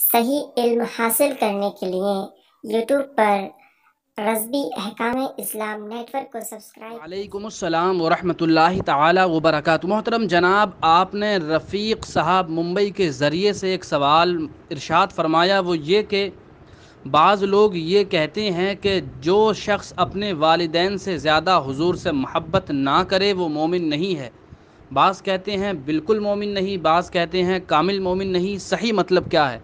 صحیح علم حاصل کرنے کے لیے یوٹیوب پر رضوی احکام اسلام نیٹ ورک کو سبسکرائب وعلیکم السلام ورحمۃ اللہ تعالی وبرکاتہ۔ محترم جناب، آپ نے رفیق صاحب ممبئی کے ذریعے سے ایک سوال ارشاد فرمایا، وہ یہ کہ بعض لوگ یہ کہتے ہیں کہ جو شخص اپنے والدین سے زیادہ حضور سے محبت نہ کرے وہ مومن نہیں ہے۔ بعض کہتے ہیں بالکل مومن نہیں، بعض کہتے ہیں کامل مومن نہیں۔ صحیح مطلب کیا ہے؟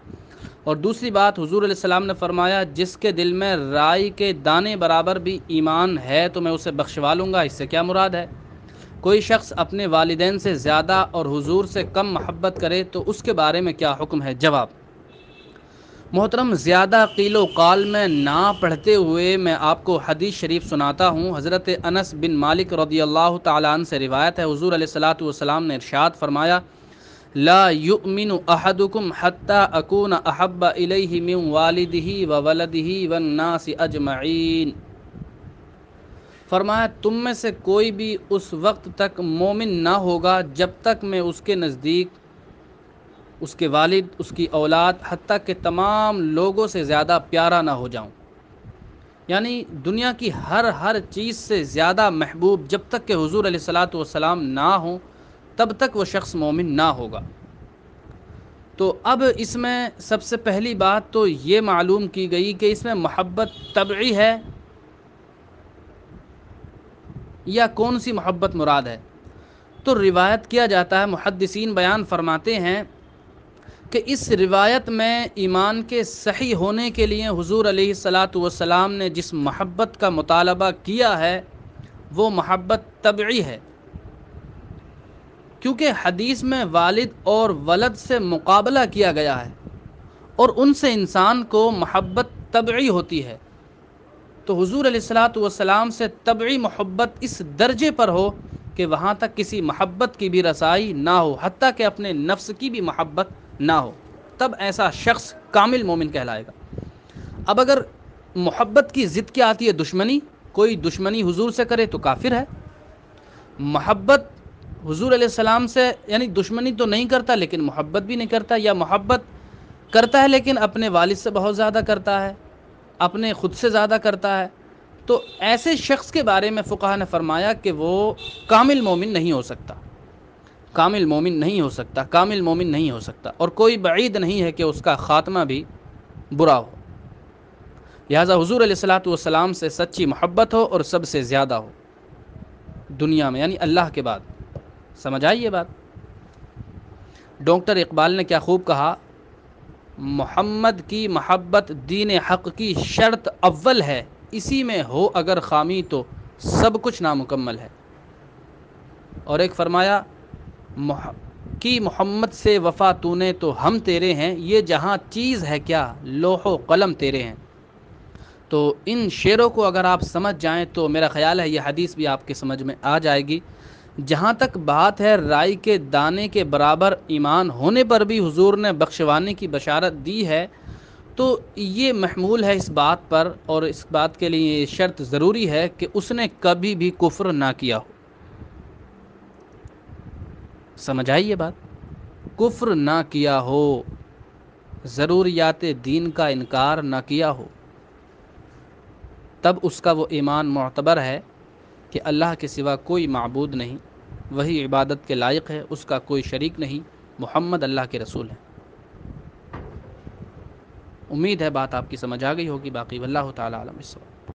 اور دوسری بات، حضور علیہ السلام نے فرمایا جس کے دل میں رائی کے دانے برابر بھی ایمان ہے تو میں اسے بخشوا لوں گا۔ اس سے کیا مراد ہے؟ کوئی شخص اپنے والدین سے زیادہ اور حضور سے کم محبت کرے تو اس کے بارے میں کیا حکم ہے؟ جواب: محترم، زیادہ قیل و قال میں نہ پڑھتے ہوئے میں آپ کو حدیث شریف سناتا ہوں۔ حضرت انس بن مالک رضی اللہ تعالیٰ عنہ سے روایت ہے، حضور علیہ الصلاۃ والسلام نے ارشاد فرمایا: لا یؤمن احدکم حتی اکون احب الیہ من والدہ وولدہ والناس اجمعین۔ فرمایا تم میں سے کوئی بھی اس وقت تک مومن نہ ہوگا جب تک میں اس کے نزدیک اس کے والد، اس کی اولاد، حتیٰ کہ تمام لوگوں سے زیادہ پیارا نہ ہو جاؤں۔ یعنی دنیا کی ہر چیز سے زیادہ محبوب جب تک کہ حضور علیہ الصلاۃ والسلام نہ ہوں تب تک وہ شخص مومن نہ ہوگا۔ تو اب اس میں سب سے پہلی بات تو یہ معلوم کی گئی کہ اس میں محبت طبعی ہے یا کون سی محبت مراد ہے؟ تو روایت کیا جاتا ہے، محدثین بیان فرماتے ہیں کہ اس روایت میں ایمان کے صحیح ہونے کے لیے حضور علیہ الصلاۃ والسلام نے جس محبت کا مطالبہ کیا ہے وہ محبت طبعی ہے، کیونکہ حدیث میں والد اور ولد سے مقابلہ کیا گیا ہے اور ان سے انسان کو محبت طبعی ہوتی ہے۔ تو حضور علیہ الصلاۃ والسلام سے طبعی محبت اس درجے پر ہو کہ وہاں تک کسی محبت کی بھی رسائی نہ ہو، حتیٰ کہ اپنے نفس کی بھی محبت نہ ہو، تب ایسا شخص کامل مومن کہلائے گا۔ اب اگر محبت کی ضد کیا آتی ہے؟ دشمنی۔ کوئی دشمنی حضور سے کرے تو کافر ہے۔ محبت حضور علیہ السلام سے یعنی دشمنی تو نہیں کرتا لیکن محبت بھی نہیں کرتا، یا محبت کرتا ہے لیکن اپنے والد سے بہت زیادہ کرتا ہے، اپنے خود سے زیادہ کرتا ہے، تو ایسے شخص کے بارے میں فقہا نے فرمایا کہ وہ کامل مومن نہیں ہو سکتا، کامل مومن نہیں ہو سکتا، کامل مومن نہیں ہو سکتا، اور کوئی بعید نہیں ہے کہ اس کا خاتمہ بھی برا ہو۔ لہٰذا حضور علیہ الصلاۃ والسلام سے سچی محبت ہو اور سب سے زیادہ ہو دنیا میں، یعنی اللہ کے بعد۔ سمجھ آئی یہ بات؟ ڈاکٹر اقبال نے کیا خوب کہا: محمد کی محبت دین حق کی شرط اول ہے، اسی میں ہو اگر خامی تو سب کچھ نامکمل ہے۔ اور ایک فرمایا کہ محمد سے وفا تو نے تو ہم تیرے ہیں، یہ جہاں چیز ہے کیا لوح و قلم تیرے ہیں۔ تو ان شعروں کو اگر آپ سمجھ جائیں تو میرا خیال ہے یہ حدیث بھی آپ کے سمجھ میں آ جائے گی۔ جہاں تک بات ہے رائی کے دانے کے برابر ایمان ہونے پر بھی حضور نے بخشوانے کی بشارت دی ہے، تو یہ محمول ہے اس بات پر، اور اس بات کے لیے یہ شرط ضروری ہے کہ اس نے کبھی بھی کفر نہ کیا ہو۔ سمجھ آئی یہ بات؟ کفر نہ کیا ہو، ضروریات دین کا انکار نہ کیا ہو، تب اس کا وہ ایمان معتبر ہے کہ اللہ کے سوا کوئی معبود نہیں، وہی عبادت کے لائق ہے، اس کا کوئی شریک نہیں، محمد اللہ کے رسول ہیں۔ امید ہے بات آپ کی سمجھ آ گئی ہوگی، باقی واللہ تعالی عالم بالصواب۔